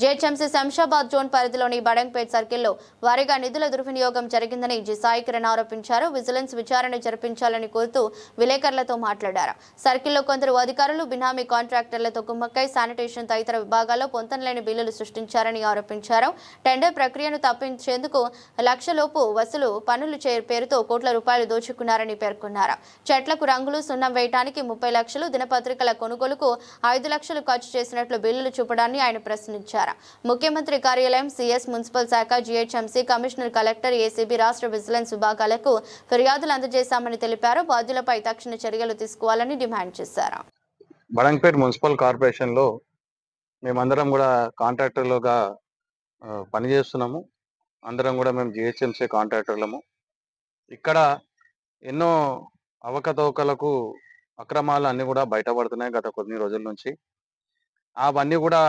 GHMC Shamshabad zone పరిధిలోని బడంగ్పేట్ సర్కిల్లో వారీగా నిధుల దుర్వినియోగం జరిగిందని జి సాయి కిరణ్ ఆరోపించారు. విజిలెన్స్ విచారణ జరిపించాలని కోరుతూ విలేకరులతో మాట్లాడారు. సర్కిల్లో కొందరు అధికారులు బినామీ కాంట్రాక్టర్లతో కుమ్మక్కై శానిటేషన్ తదితర విభాగాల్లో పొంతనలేని బిల్లులు సృష్టించారని ఆరోపించారు. టెండర్ ప్రక్రియను తప్పించేందుకు లక్షలోపు వసూలు పనులు పేరుతో కోట్ల రూపాయలు దోచుకున్నారని పేర్కొన్నారు. చెట్లకు రంగులు సున్నం వేయడానికి 30 లక్షలు, దినపత్రికల కొనుగోలుకు 5 లక్షలు ఖర్చు చేసినట్లు బిల్లులు చూపడాన్ని ఆయన ప్రశ్నించారు. ముఖ్యమంత్రి కార్యాలయం, సిఎస్, మున్సిపల్ శాఖ, జీహెచ్ఎంసీ కమిషనర్, కలెక్టర్, ఏసీబీ, రాష్ట్ర విజిలెన్స్ విభాగాలకు ఫిర్యాదులు అందజేశామని తెలిపారు. బాధ్యులపై తక్షణ చర్యలు తీసుకోవాలని డిమాండ్ చేశారు. బడంగ్పేట్ మున్సిపల్ కార్పొరేషన్ లో మేమందరం కూడా కాంట్రాక్టర్లుగా పనిచేస్తున్నాము. అందరం కూడా మేము జిహెచ్ఎంసీ కాంట్రాక్టర్లము. ఇక్కడ ఎన్నో అవకతవకలకు అక్రమాలు అన్నీ కూడా బయటపడుతున్నాయి గత కొన్ని రోజుల నుంచి. అవన్నీ కూడా